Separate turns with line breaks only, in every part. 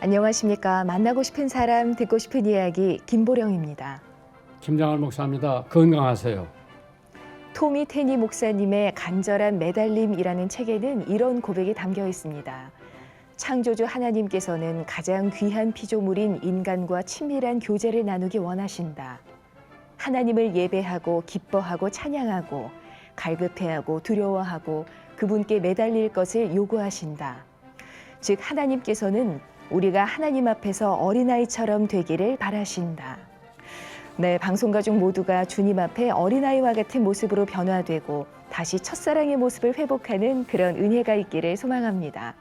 안녕하십니까. 만나고 싶은 사람, 듣고 싶은 이야기 김보령입니다.
김장할 목사입니다. 건강하세요.
토미 테니 목사님의 간절한 매달림이라는 책에는 이런 고백이 담겨 있습니다. 창조주 하나님께서는 가장 귀한 피조물인 인간과 친밀한 교제를 나누기 원하신다. 하나님을 예배하고 기뻐하고 찬양하고 갈급해하고 두려워하고 그분께 매달릴 것을 요구하신다. 즉 하나님께서는 우리가 하나님 앞에서 어린아이처럼 되기를 바라신다. 네, 방송가족 모두가 주님 앞에 어린아이와 같은 모습으로 변화되고 다시 첫사랑의 모습을 회복하는 그런 은혜가 있기를 소망합니다.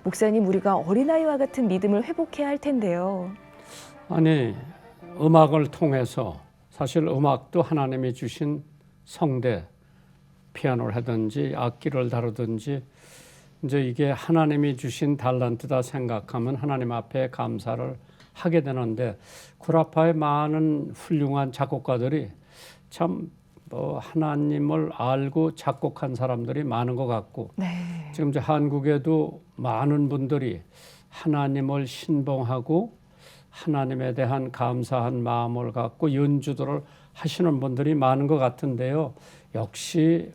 목사님, 우리가 어린아이와 같은 믿음을 회복해야 할 텐데요.
아니, 음악을 통해서 사실 음악도 하나님이 주신 성대, 피아노를 하든지 악기를 다루든지 이제 이게 하나님이 주신 달란트다 생각하면 하나님 앞에 감사를 하게 되는데 구라파의 많은 훌륭한 작곡가들이 참 하나님을 알고 작곡한 사람들이 많은 것 같고
네.
지금 이제 한국에도 많은 분들이 하나님을 신봉하고 하나님에 대한 감사한 마음을 갖고 연주들을 하시는 분들이 많은 것 같은데요. 역시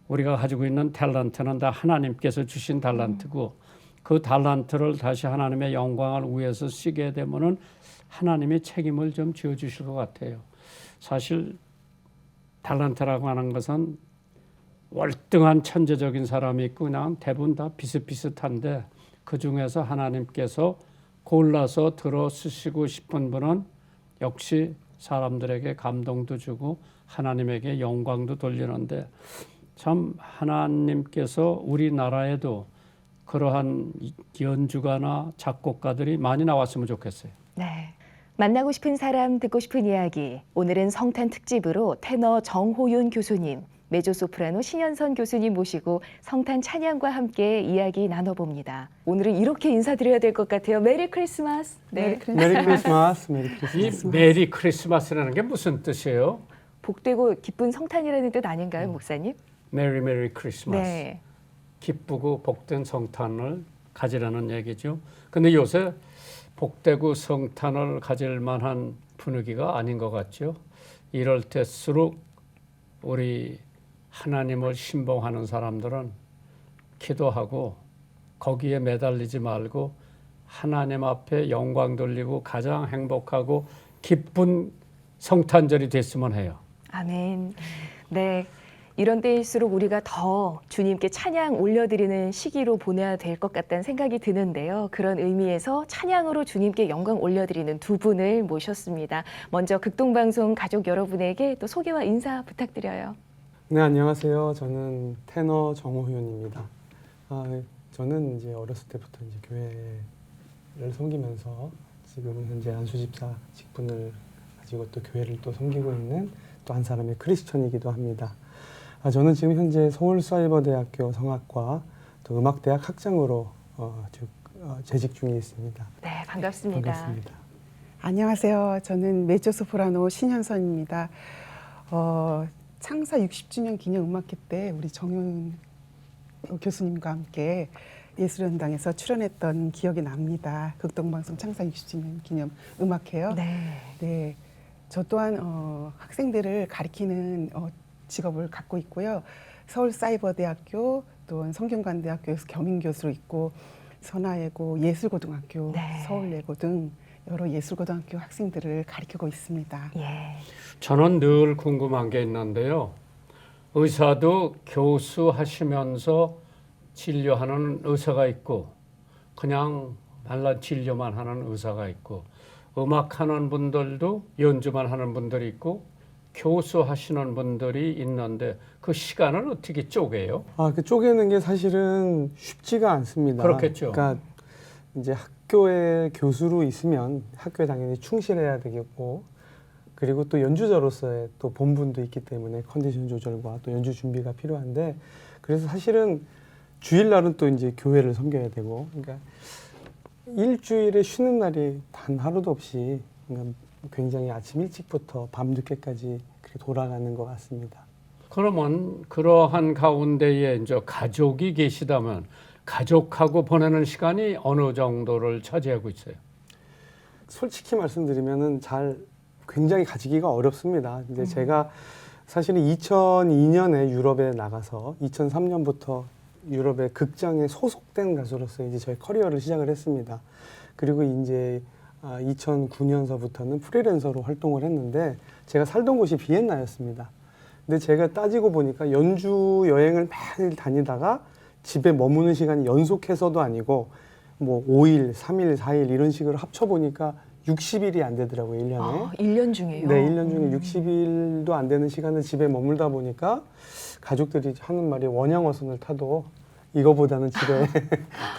우리가 가지고 있는 탤런트는 다 하나님께서 주신 달란트고 그 달란트를 다시 하나님의 영광을 위해서 쓰게 되면은 하나님이 책임을 좀 지어주실 것 같아요. 사실 달란트라고 하는 것은 월등한 천재적인 사람이 있고 그냥 대부분 다 비슷비슷한데 그 중에서 하나님께서 골라서 들어 쓰시고 싶은 분은 역시 사람들에게 감동도 주고 하나님에게 영광도 돌리는데 참 하나님께서 우리나라에도 그러한 연주가나 작곡가들이 많이 나왔으면 좋겠어요.
네. 만나고 싶은 사람, 듣고 싶은 이야기. 오늘은 성탄 특집으로 테너 정호윤 교수님, 메조소프라노 신현선 교수님 모시고 성탄 찬양과 함께 이야기 나눠봅니다. 오늘은 이렇게 인사드려야 될 것 같아요. 메리 크리스마스. 네.
메리 크리스마스. 메리
이
크리스마스.
메리 크리스마스라는 게 무슨 뜻이에요?
복되고 기쁜 성탄이라는 뜻 아닌가요, 목사님?
메리 크리스마스.
네.
기쁘고 복된 성탄을 가지라는 얘기죠. 근데 요새 복되고 성탄을 가질 만한 분위기가 아닌 것 같죠. 이럴 때일수록 우리 하나님을 신봉하는 사람들은 기도하고 거기에 매달리지 말고 하나님 앞에 영광 돌리고 가장 행복하고 기쁜 성탄절이 됐으면 해요.
아멘. 네. 이런 때일수록 우리가 더 주님께 찬양 올려드리는 시기로 보내야 될 것 같다는 생각이 드는데요. 그런 의미에서 찬양으로 주님께 영광 올려드리는 두 분을 모셨습니다. 먼저 극동방송 가족 여러분에게 또 소개와 인사 부탁드려요.
네, 안녕하세요. 저는 테너 정호윤입니다. 저는 이제 어렸을 때부터 이제 교회를 섬기면서 지금은 현재 안수집사 직분을 가지고 또 교회를 또 섬기고 있는 또 한 사람의 크리스천이기도 합니다. 저는 지금 현재 서울사이버대학교 성악과 또 음악대학 학장으로 재직 중에 있습니다.
네, 반갑습니다.
반갑습니다.
안녕하세요. 저는 메조소프라노 신현선입니다. 창사 60주년 기념 음악회 때 우리 정윤 교수님과 함께 예술연당에서 출연했던 기억이 납니다. 극동방송 창사 60주년 기념 음악회요.
네.
네, 저 또한 학생들을 가리키는 직업을 갖고 있고요. 서울사이버대학교 또 성균관대학교에서 겸임교수로 있고 선화예고 예술고등학교,
네.
서울예고 등 여러 예술고등학교 학생들을 가르치고 있습니다.
예.
저는 늘 궁금한 게 있는데요. 의사도 교수 하시면서 진료하는 의사가 있고 그냥 말라 진료만 하는 의사가 있고 음악하는 분들도 연주만 하는 분들이 있고 교수 하시는 분들이 있는데 그 시간을 어떻게 쪼개요?
그 쪼개는 게 사실은 쉽지가 않습니다.
그렇겠죠.
그러니까 이제 학교에 교수로 있으면 학교에 당연히 충실해야 되겠고 그리고 또 연주자로서의 또 본분도 있기 때문에 컨디션 조절과 또 연주 준비가 필요한데 그래서 사실은 주일날은 또 이제 교회를 섬겨야 되고 그러니까 일주일에 쉬는 날이 단 하루도 없이 그러니까 굉장히 아침 일찍부터 밤 늦게까지 그렇게 돌아가는 것 같습니다.
그러면 그러한 가운데에 이제 가족이 계시다면 가족하고 보내는 시간이 어느 정도를 차지하고 있어요?
솔직히 말씀드리면은 굉장히 가지기가 어렵습니다. 근데 제가 사실은 2002년에 유럽에 나가서 2003년부터 유럽의 극장에 소속된 가수로서 이제 저희 커리어를 시작을 했습니다. 그리고 이제 2009년서부터는 프리랜서로 활동을 했는데 제가 살던 곳이 비엔나였습니다. 근데 제가 따지고 보니까 연주 여행을 매일 다니다가 집에 머무는 시간이 연속해서도 아니고 뭐 5일, 3일, 4일 이런 식으로 합쳐보니까 60일이 안 되더라고요, 1년에.
아, 1년 중에요?
네, 1년 중에 60일도 안 되는 시간을 집에 머물다 보니까 가족들이 하는 말이 원양어선을 타도 이거보다는 집에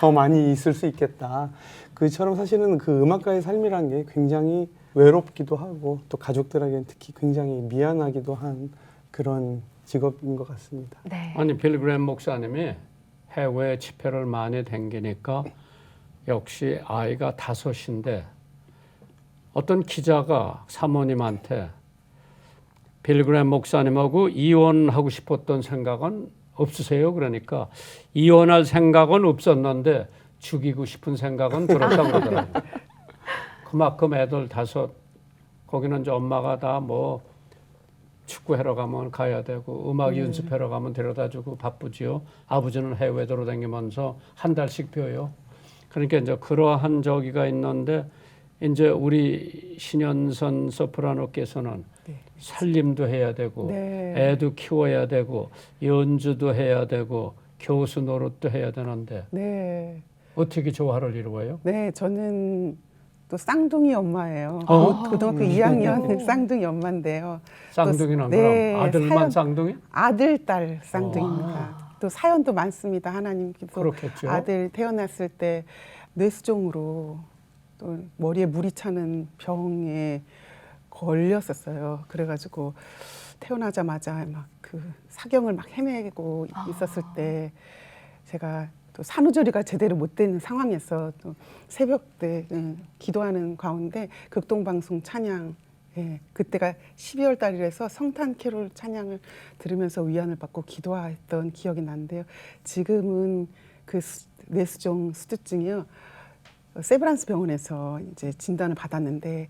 더 많이 있을 수 있겠다. 그처럼 사실은 그 음악가의 삶이란 게 굉장히 외롭기도 하고 또 가족들에게는 특히 굉장히 미안하기도 한 그런 직업인 것 같습니다.
네.
아니 빌 그레이엄 목사님이 해외 집회를 많이 다니니까 역시 아이가 5인데 어떤 기자가 사모님한테 빌 그레이엄 목사님하고 이혼하고 싶었던 생각은 없으세요? 그러니까 이혼할 생각은 없었는데 죽이고 싶은 생각은 들었다고 그러더라고요. 그만큼 애들 5, 거기는 이제 엄마가 다 뭐 축구하러 가면 가야 되고 음악 연습하러 가면 데려다주고 바쁘지요. 아버지는 해외 돌아다니면서 한 달씩 벼요. 그러니까 이제 그러한 저기가 있는데 이제 우리 신현선 소프라노께서는 살림도 해야 되고
네.
애도 키워야 되고 연주도 해야 되고 교수 노릇도 해야 되는데
네.
어떻게 조화를 이루어요?
네, 저는 또 쌍둥이 엄마예요.
어?
고등학교 2학년 쌍둥이 엄마인데요.
쌍둥이는
네,
그럼 아들만
사연-
쌍둥이?
아들, 딸 쌍둥이입니다. 또 사연도 많습니다. 하나님께서
그렇겠죠.
아들 태어났을 때 뇌수종으로 또 머리에 물이 차는 병에 걸렸었어요. 그래가지고 태어나자마자 막 그 사경을 막 헤매고 있었을 때 제가 또 산후조리가 제대로 못 되는 상황에서 또 새벽 때 기도하는 가운데 극동방송 찬양 그때가 12월 달이라서 성탄 캐롤 찬양을 들으면서 위안을 받고 기도했던 기억이 나는데요. 지금은 그 뇌수종 수두증이요. 세브란스 병원에서 이제 진단을 받았는데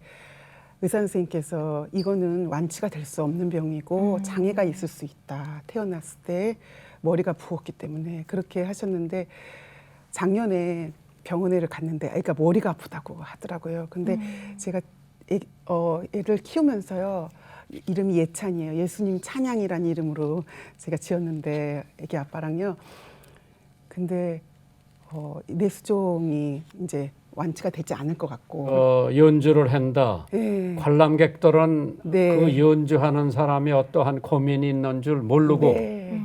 의사 선생님께서 이거는 완치가 될 수 없는 병이고 장애가 있을 수 있다. 태어났을 때 머리가 부었기 때문에 그렇게 하셨는데 작년에 병원에를 갔는데 애가 머리가 아프다고 하더라고요. 근데 제가 애를 키우면서요. 이름이 예찬이에요. 예수님 찬양이라는 이름으로 제가 지었는데 애기 아빠랑요. 근데 뇌수종이 이제 완치가 되지 않을 것 같고
연주를 한다.
네.
관람객들은
네.
그 연주하는 사람이 어떠한 고민이 있는 줄 모르고
네.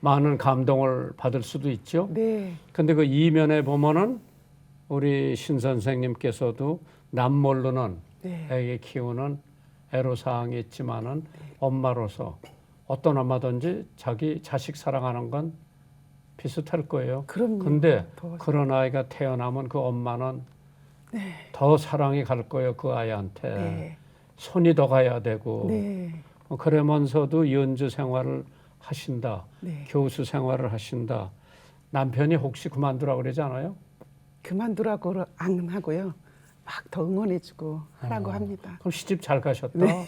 많은 감동을 받을 수도 있죠.
네.
근데 그 이면에 보면은 우리 신 선생님께서도 남 모르는
네.
애기 키우는 애로사항이 있지만은 엄마로서 어떤 엄마든지 자기 자식 사랑하는 건 비슷할 거예요.
그럼요.
근데
더-
그런 아이가 태어나면 그 엄마는 더 사랑이 갈 거예요. 그 아이한테.
네.
손이 더 가야 되고
네.
그러면서도 연주 생활을 하신다.
네.
교수 생활을 하신다. 남편이 혹시 그만두라고 그러지 않아요?
그만두라고 안 하고요. 막 더 응원해주고 하라고 합니다.
그럼 시집 잘 가셨다.
네.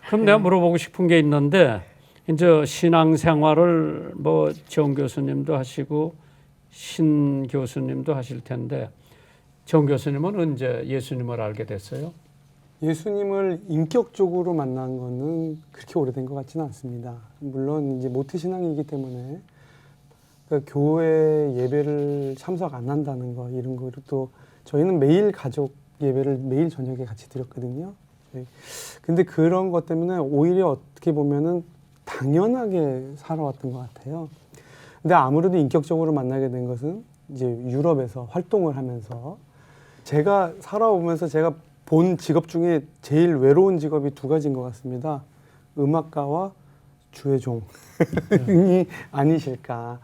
그럼 내가 물어보고 싶은 게 있는데 이제 신앙생활을 뭐 정 교수님도 하시고 신 교수님도 하실 텐데 정 교수님은 언제 예수님을 알게 됐어요?
예수님을 인격적으로 만난 거는 그렇게 오래된 것 같지는 않습니다. 물론 이제 모태신앙이기 때문에 그러니까 교회 예배를 참석 안 한다는 거 이런 거를 또 저희는 매일 가족 예배를 매일 저녁에 같이 드렸거든요. 근데 그런 것 때문에 오히려 어떻게 보면은 당연하게 살아왔던 것 같아요. 근데 아무래도 인격적으로 만나게 된 것은 이제 유럽에서 활동을 하면서 제가 살아오면서 제가 본 직업 중에 제일 외로운 직업이 2가지인 것 같습니다. 음악가와 주의 종이 아니실까.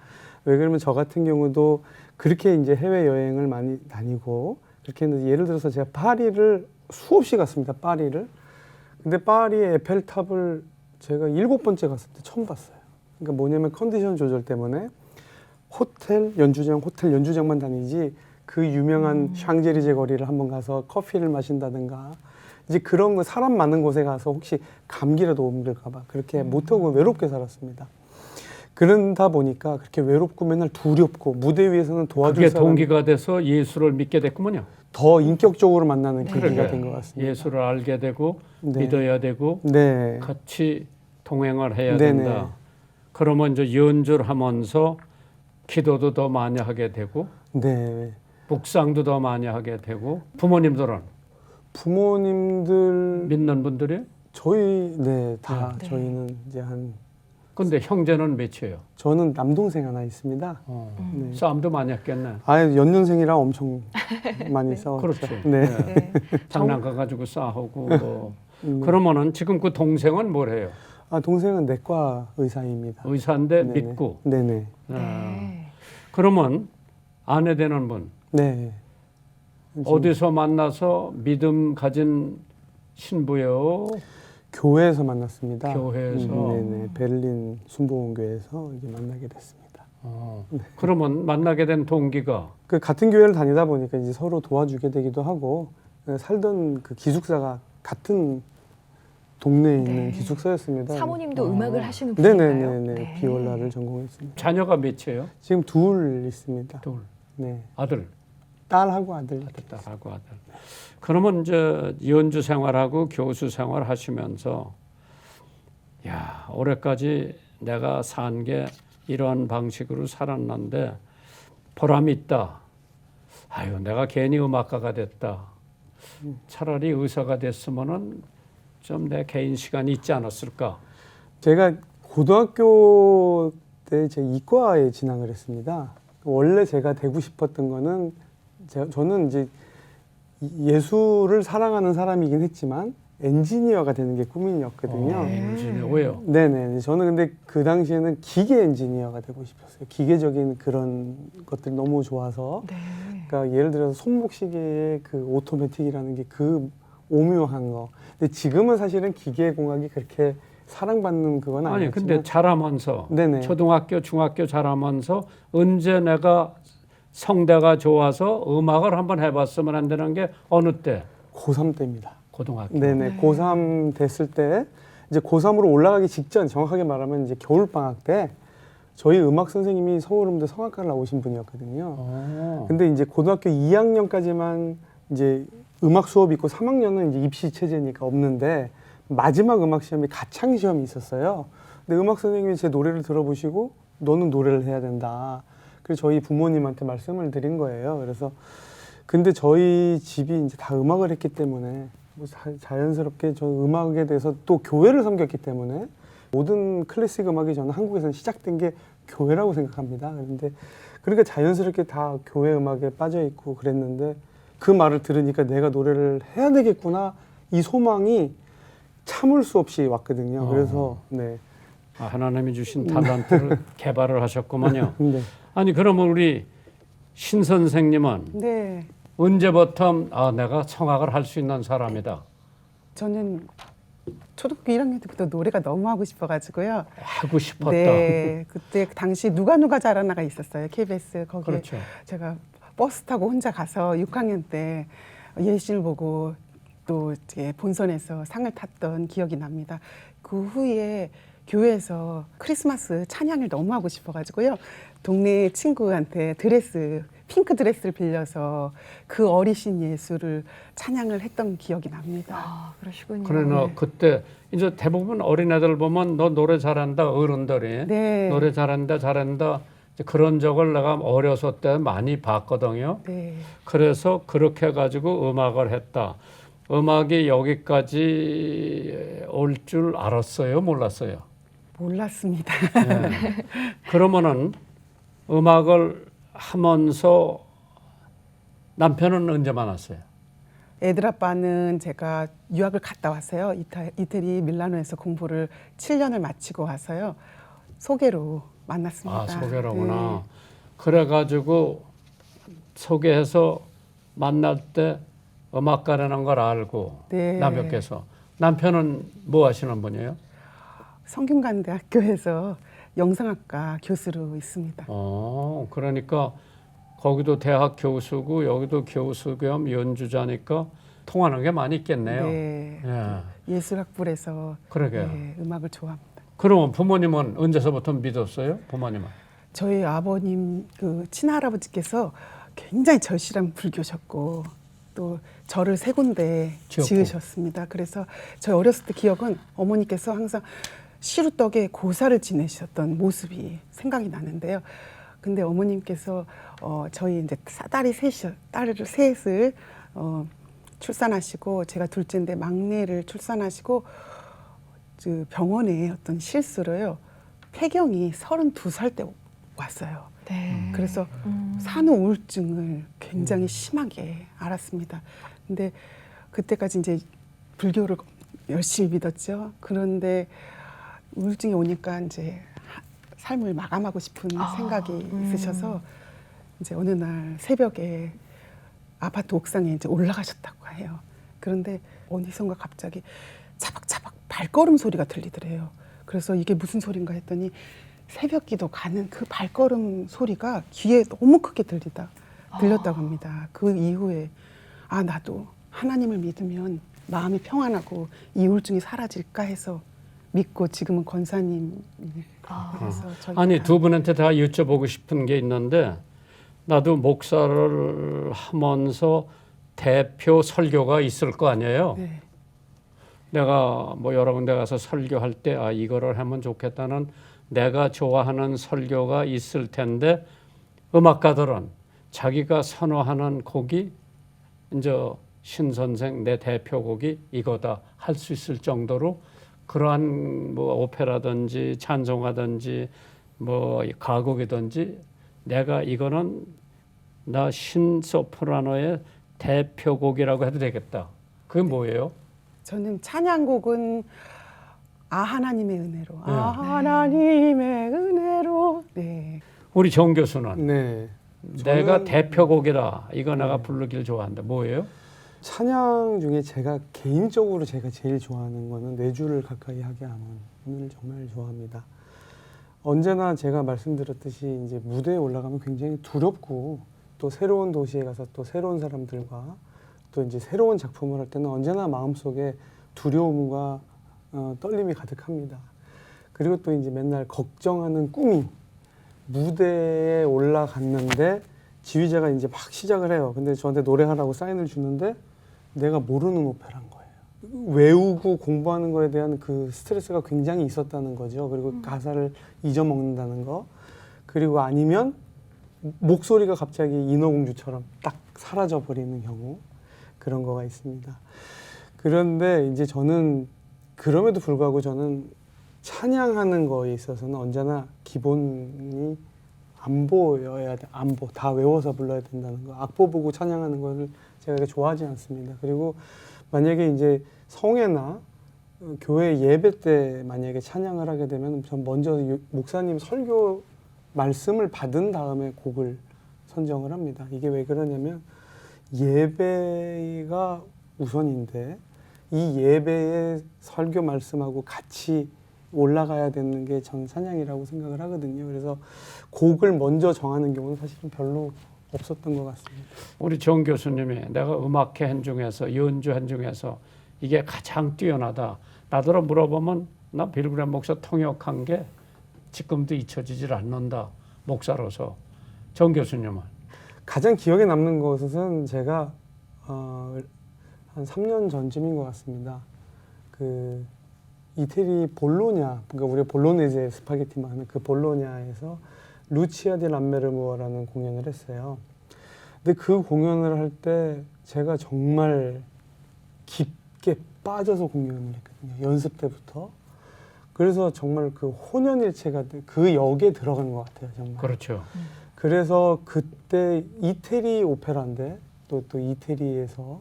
왜 그러면 저 같은 경우도 그렇게 이제 해외 여행을 많이 다니고 그렇게 했는데 예를 들어서 제가 파리를 수없이 갔습니다. 파리를. 근데 파리의 에펠탑을 제가 7번째 갔을 때 처음 봤어요. 그러니까 뭐냐면 컨디션 조절 때문에 호텔 연주장만 다니지 그 유명한 샹제리제 거리를 한번 가서 커피를 마신다든가 이제 그런 거 사람 많은 곳에 가서 혹시 감기라도 옮길까 봐 그렇게 못하고 외롭게 살았습니다. 그러다 보니까 그렇게 외롭고 맨날 두렵고 무대 위에서는 도와줄
그게
사람
동기가 돼서 예수를 믿게 됐구먼요.
더 인격적으로 만나는
네.
계기가 된 것 같습니다.
예수를 알게 되고
네.
믿어야 되고
네.
같이 동행을 해야
네네.
된다. 그러면 이제 연주를 하면서 기도도 더 많이 하게 되고
네.
묵상도 더 많이 하게 되고 부모님들은
부모님들
믿는 분들이
저희 다
네.
저희는 이제 한
근데 형제는 몇이에요?
저는 남동생 하나 있습니다. 네.
싸움도 많이 했겠네.
연년생이라 엄청 많이 싸웠죠.
그렇죠.
네.
네.
장난감 가지고 싸우고 뭐.
네.
그러면은 지금 그 동생은 뭘 해요?
동생은 내과 의사입니다.
의사인데
네네.
믿고.
네네.
네.
그러면 아내 되는 분
네.
어디서 만나서 믿음 가진 신부요?
교회에서 만났습니다.
교회에서?
네네. 베를린 순복음교회에서 이제 만나게 됐습니다.
그러면 만나게 된 동기가
그 같은 교회를 다니다 보니까 이제 서로 도와주게 되기도 하고 살던 그 기숙사가 같은 동네에 있는
네.
기숙사였습니다.
사모님도 음악을 하시는 분인가요?
네네네.
네.
비올라를 전공했습니다.
자녀가 몇이에요?
지금 둘 있습니다.
둘.
네.
아들.
딸하고 아들.
딸하고 아들. 그러면 이제 연주 생활하고 교수 생활 하시면서 야, 올해까지 내가 산 게 이러한 방식으로 살았는데 보람이 있다. 아유, 내가 괜히 음악가가 됐다. 차라리 의사가 됐으면은 좀 내 개인 시간이 있지 않았을까?
제가 고등학교 때 제 이과에 진학을 했습니다. 원래 제가 되고 싶었던 거는 저는 이제 예술을 사랑하는 사람이긴 했지만 엔지니어가 되는 게 꿈이었거든요.
엔지니어 왜요?
네네. 저는 근데 그 당시에는 기계 엔지니어가 되고 싶었어요. 기계적인 그런 것들이 너무 좋아서.
네.
그러니까 예를 들어서 손목시계의 그 오토매틱이라는 게 그 오묘한 거. 근데 지금은 사실은 기계공학이 그렇게 사랑받는 그건
아니,
아니지만.
근데 자라면서
네네.
초등학교, 중학교 자라면서 언제 내가 성대가 좋아서 음악을 한번 해봤으면 한다는 게 어느 때?
고3 때입니다.
고등학교.
네네. 고3 됐을 때 이제 고3으로 올라가기 직전 정확하게 말하면 이제 겨울방학 때 저희 음악 선생님이 서울음대 성악과를 나오신 분이었거든요. 근데 이제 고등학교 2학년까지만 이제 음악 수업이 있고 3학년은 이제 입시 체제니까 없는데 마지막 음악 시험이 가창 시험이 있었어요. 근데 음악 선생님이 제 노래를 들어보시고 너는 노래를 해야 된다. 그래서 저희 부모님한테 말씀을 드린 거예요. 그래서 근데 저희 집이 이제 다 음악을 했기 때문에 뭐 자연스럽게 저 음악에 대해서 또 교회를 섬겼기 때문에 모든 클래식 음악이 저는 한국에서는 시작된 게 교회라고 생각합니다. 그런데 그러니까 자연스럽게 다 교회 음악에 빠져 있고 그랬는데 그 말을 들으니까 내가 노래를 해야 되겠구나 이 소망이 참을 수 없이 왔거든요. 그래서 네.
하나님이 주신 달란트를 개발을 하셨구만요.
네.
아니 그러면 우리 신 선생님은
네.
언제부터 내가 성악을 할 수 있는 사람이다.
저는 초등학교 1학년 때부터 노래가 너무 하고 싶어가지고요.
하고 싶었다.
네, 그때 당시 누가 잘하나가 있었어요. KBS 거기에
그렇죠.
제가 버스 타고 혼자 가서 6학년 때 예시를 보고 또 이제 본선에서 상을 탔던 기억이 납니다. 그 후에 교회에서 크리스마스 찬양을 너무 하고 싶어가지고요. 동네 친구한테 핑크 드레스를 빌려서 그 어리신 예수를 찬양을 했던 기억이 납니다.
아, 그러시군요.
그러나 그때 이제 대부분 어린애들 보면 너 노래 잘한다 어른들이
네.
노래 잘한다 이제 그런 적을 내가 어렸을 때 많이 봤거든요.
네.
그래서 그렇게 해가지고 음악을 했다. 음악이 여기까지 올 줄 알았어요, 몰랐어요?
몰랐습니다.
네. 그러면은 음악을 하면서 남편은 언제 만났어요?
애들 아빠는 제가 유학을 갔다 왔어요. 이태리 밀라노에서 공부를 7년을 마치고 와서요. 소개로 만났습니다.
소개로구나.
네.
그래가지고 소개해서 만날 때 음악가라는 걸 알고
네.
남편께서 남편은 뭐 하시는 분이에요?
성균관대학교에서 영상학과 교수로 있습니다.
그러니까 거기도 대학 교수고 여기도 교수 겸 연주자니까 통하는 게 많이 있겠네요.
네.
예.
예술학부에서
그러게요.
네, 음악을 좋아합니다.
그러면 부모님은 언제서부터 믿었어요? 부모님은?
저희 아버님 그 친할아버지께서 굉장히 절실한 불교셨고 또 절을 3군데
지었고.
지으셨습니다. 그래서 저희 어렸을 때 기억은 어머니께서 항상 시루떡에 고사를 지내셨던 모습이 생각이 나는데요. 근데 어머님께서 저희 이제 딸을 셋을 출산하시고 제가 둘째인데 막내를 출산하시고 그 병원에 어떤 실수로요 폐경이 32살 때 왔어요.
네.
그래서 산후 우울증을 굉장히 심하게 앓았습니다. 근데 그때까지 이제 불교를 열심히 믿었죠. 그런데 우울증이 오니까 이제 삶을 마감하고 싶은 생각이 있으셔서 이제 어느 날 새벽에 아파트 옥상에 이제 올라가셨다고 해요. 그런데 어디선가 갑자기 차박차박 발걸음 소리가 들리더래요. 그래서 이게 무슨 소린가 했더니 새벽기도 가는 그 발걸음 소리가 귀에 너무 크게 들렸다고 합니다. 그 이후에 나도 하나님을 믿으면 마음이 평안하고 이 우울증이 사라질까 해서 믿고 지금은 권사님. 그래서
아니 두 분한테 다 여쭤보고 싶은 게 있는데 나도 목사를 하면서 대표 설교가 있을 거 아니에요.
네.
내가 뭐 여러 군데 가서 설교할 때 이거를 하면 좋겠다는 내가 좋아하는 설교가 있을 텐데 음악가들은 자기가 선호하는 곡이 이제 신 선생 내 대표곡이 이거다 할 수 있을 정도로 그러한 뭐 오페라든지 찬송가든지 뭐 가곡이든지 내가 이거는 나 신소프라노의 대표곡이라고 해도 되겠다. 그게 뭐예요?
저는 찬양곡은 하나님의 은혜로 하나님의 은혜로. 네.
우리 정 교수는
네.
내가
저는-
대표곡이다. 이거 내가 부르길 좋아한다. 뭐예요?
찬양 중에 제가 개인적으로 제가 제일 좋아하는 거는 내 주를 가까이 하게 하는을 정말 좋아합니다. 언제나 제가 말씀드렸듯이 이제 무대에 올라가면 굉장히 두렵고 또 새로운 도시에 가서 또 새로운 사람들과 또 이제 새로운 작품을 할 때는 언제나 마음속에 두려움과 떨림이 가득합니다. 그리고 또 이제 맨날 걱정하는 꿈이 무대에 올라갔는데 지휘자가 이제 막 시작을 해요. 근데 저한테 노래하라고 사인을 주는데 내가 모르는 오페라인 거예요. 외우고 공부하는 거에 대한 그 스트레스가 굉장히 있었다는 거죠. 그리고 가사를 잊어먹는다는 거. 그리고 아니면 목소리가 갑자기 인어공주처럼 딱 사라져 버리는 경우. 그런 거가 있습니다. 그런데 이제 저는 그럼에도 불구하고 저는 찬양하는 거에 있어서는 언제나 기본이 안보여야 돼. 안보. 다 외워서 불러야 된다는 거. 악보 보고 찬양하는 거를 제가 그렇게 좋아하지 않습니다. 그리고 만약에 이제 성회나 교회 예배 때 만약에 찬양을 하게 되면 전 먼저 목사님 설교 말씀을 받은 다음에 곡을 선정을 합니다. 이게 왜 그러냐면 예배가 우선인데 이 예배의 설교 말씀하고 같이 올라가야 되는 게 전 찬양이라고 생각을 하거든요. 그래서 곡을 먼저 정하는 경우는 사실은 별로 없었던 것 같습니다.
우리 정 교수님이 내가 음악회 한 중에서 연주 한 중에서 이게 가장 뛰어나다. 나더러 물어보면 나 빌그램 목사 통역한 게 지금도 잊혀지질 않는다. 목사로서. 정 교수님은?
가장 기억에 남는 것은 제가 한 3년 전쯤인 것 같습니다. 그 이태리 볼로냐, 그러니까 우리가 볼로네제 스파게티만 하는 그 볼로냐에서 루치아 디 람메르무어라는 공연을 했어요. 근데 그 공연을 할 때 제가 정말 깊게 빠져서 공연을 했거든요. 연습 때부터. 그래서 정말 그 혼연일체가 그 역에 들어간 것 같아요. 정말.
그렇죠.
그래서 그때 이태리 오페라인데 또 이태리에서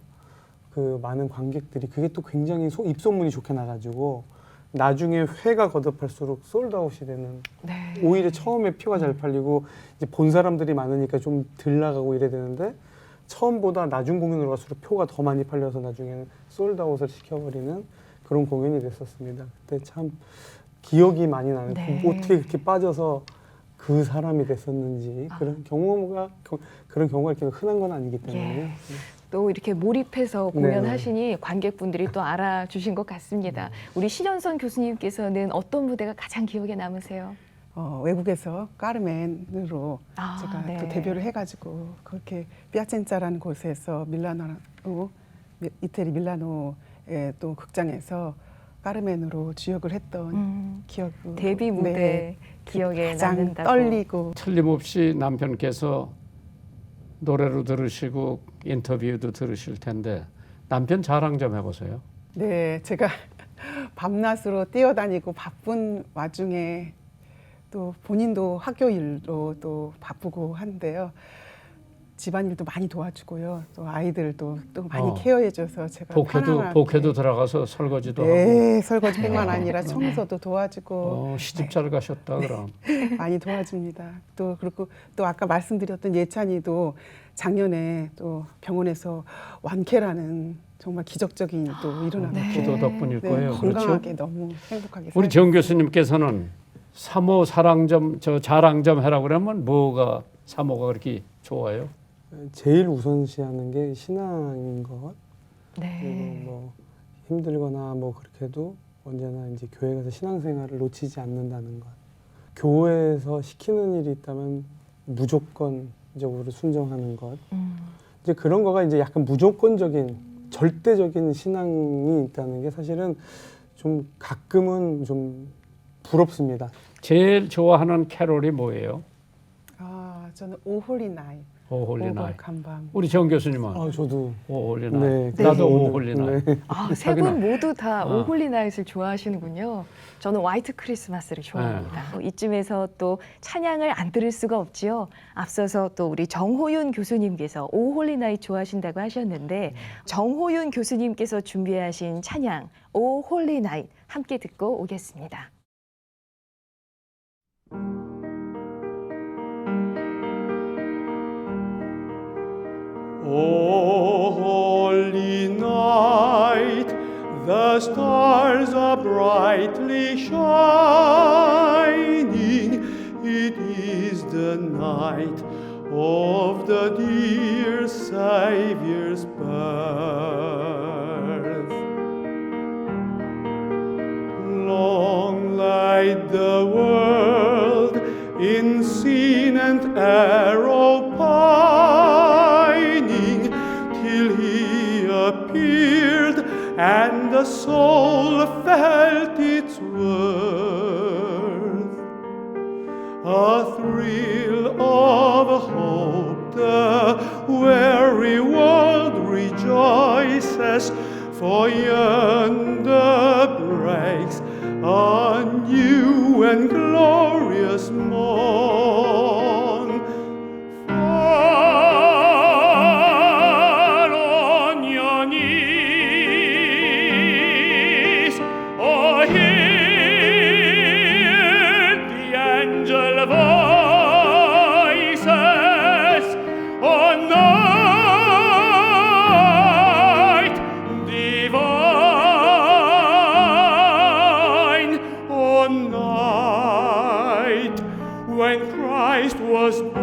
그 많은 관객들이 그게 또 굉장히 입소문이 좋게 나가지고 나중에 회가 거듭할수록 솔드아웃이 되는.
네.
오히려 처음에 표가 잘 팔리고 이제 본 사람들이 많으니까 좀 덜 나가고 이래야 되는데 처음보다 나중 공연으로 갈수록 표가 더 많이 팔려서 나중에는 솔드아웃을 시켜버리는 그런 공연이 됐었습니다. 그때 참 기억이 많이 나요.
네.
어떻게 그렇게 빠져서 그 사람이 됐었는지 그런 경우가 이렇게 흔한 건 아니기 때문에.
예. 또 이렇게 몰입해서 공연하시니 관객분들이 또 알아주신 것 같습니다. 우리 신현선 교수님께서는 어떤 무대가 가장 기억에 남으세요?
외국에서 까르멘으로 제가
네.
또 데뷔를 해가지고 그렇게 피아첸자라는 곳에서 이태리 밀라노의 또 극장에서 까르멘으로 주역을 했던 기억이
데뷔 무대
네,
기억에
가장
남는다고.
떨리고
틀림없이 남편께서 노래로 들으시고 인터뷰도 들으실 텐데 남편 자랑 좀 해보세요.
네, 제가 밤낮으로 뛰어다니고 바쁜 와중에 또 본인도 학교 일로 또 바쁘고 한데요. 집안일도 많이 도와주고요. 또 아이들도 또 많이 케어해줘서 제가 편안하게
복회도 들어가서 설거지도 하고.
네, 설거지뿐만 아니라 청소도 도와주고
시집 잘 가셨다 그럼.
많이 도와줍니다. 또 그리고 또 아까 말씀드렸던 예찬이도 작년에 또 병원에서 완쾌라는 정말 기적적인 일도 일어나고
기도 덕분일 거예요.
건강하게
그렇죠?
너무 행복하게
우리 정 교수님께서는 사모 사랑점 자랑점 해라고 그러면 뭐가 사모가 그렇게 좋아요?
제일 우선시하는 게 신앙인 것.
네.
그리고 뭐 힘들거나 뭐 그렇게 해도 언제나 이제 교회 가서 신앙생활을 놓치지 않는다는 것. 교회에서 시키는 일이 있다면 무조건적으로 순종하는 것. 이제 그런 거가 이제 약간 무조건적인 절대적인 신앙이 있다는 게 사실은 좀 가끔은 좀 부럽습니다.
제일 좋아하는 캐롤이 뭐예요?
저는 오 홀리 나잇.
오 홀리 나잇.
간밤.
우리 정 교수님은
저도
오 홀리 나잇.
네,
나도
네.
오 홀리 나잇.
네.
세 분 모두 다 오홀리 나잇을 좋아하시는군요. 저는 화이트 크리스마스를
네.
좋아합니다. 이쯤에서 또 찬양을 안 들을 수가 없지요. 앞서서 또 우리 정호윤 교수님께서 오홀리 나잇 좋아하신다고 하셨는데 정호윤 교수님께서 준비하신 찬양 오홀리 나잇 함께 듣고 오겠습니다.
O holy night, the stars are brightly shining. It is the night of the dear Saviour's birth. Long light the world in sin and error pining, till he appeared and the soul felt its worth. A thrill of hope, the weary world rejoices, for yonder breaks a new and glorious morn. Fall on your knees, oh, hear the angel voices, oh, night divine, oh, night when Christ was born,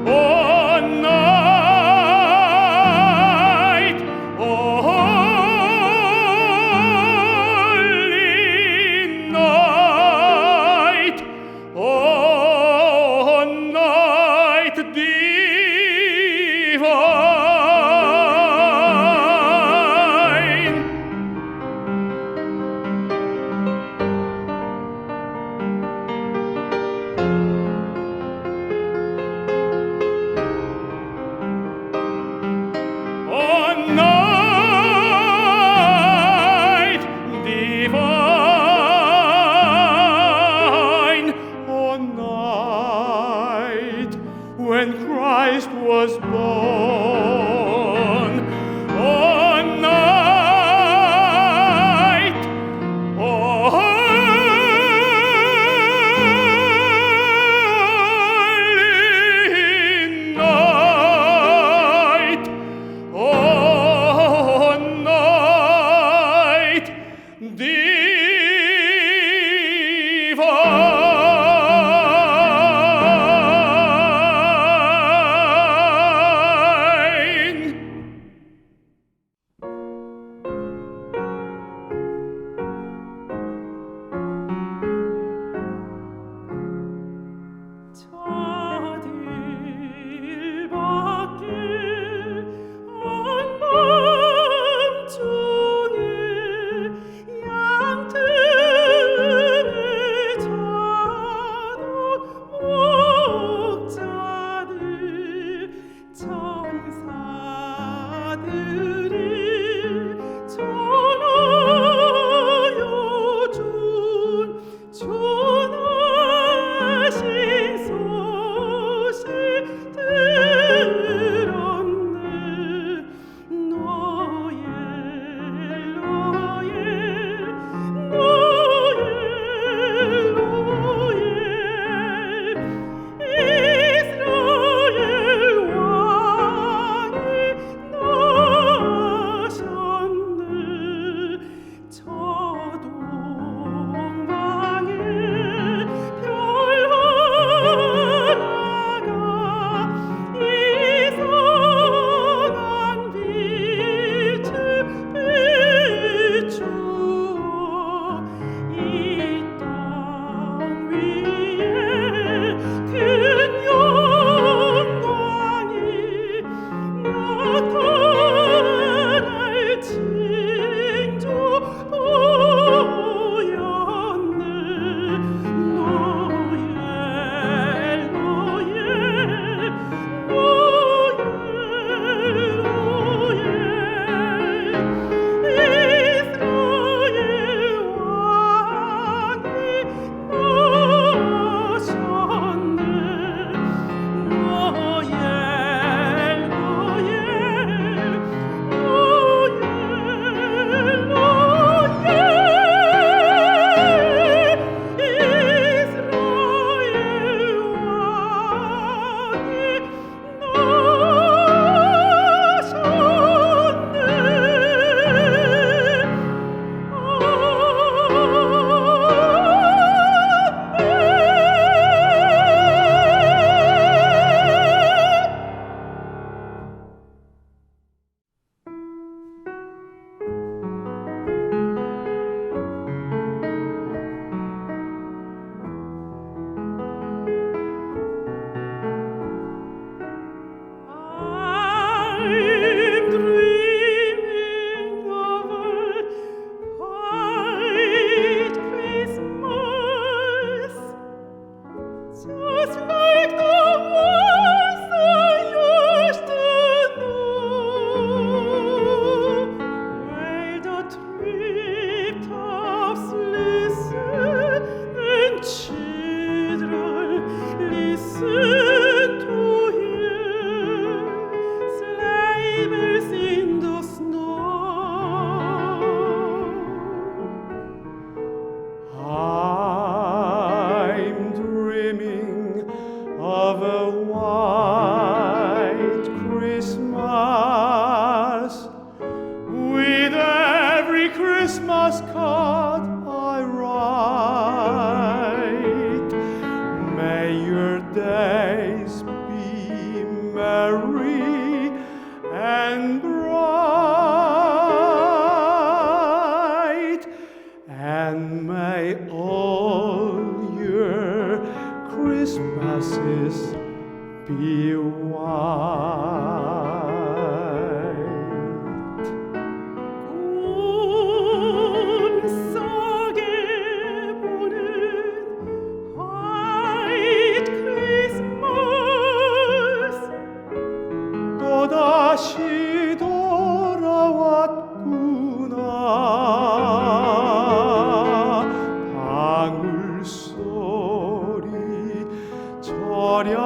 oh, night, oh, holy night, oh, night divine. On night divine, on night when Christ was born, on night, oh, holy night, oh, night divine. merry and bright, and may all your Christmases be white. 꿈속에 보는 White Christmas 또다시 돌아왔구나. 방울소리 처량하게도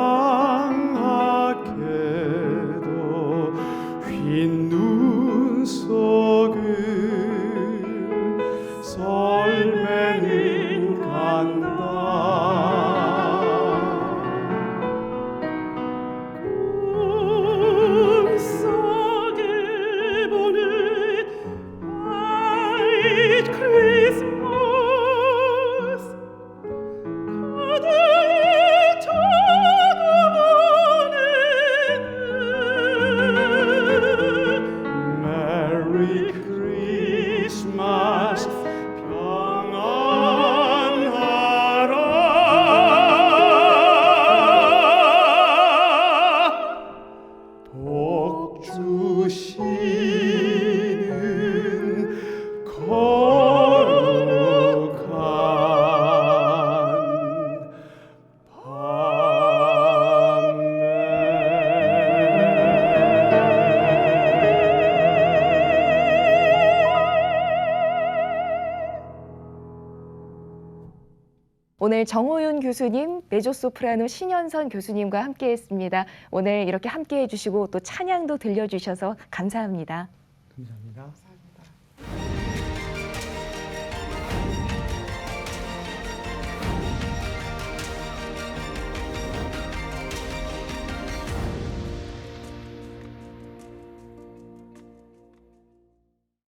흰 눈 속을 설매는 간다. 꿈속에 보는 White Christmas 그대의 쳐다보는 Merry Christmas 평안하라. 복 주시는 거룩한
오늘 정호윤 교수님, 메조소프라노 신현선 교수님과 함께했습니다. 오늘 이렇게 함께해 주시고 또 찬양도 들려주셔서 감사합니다.
감사합니다.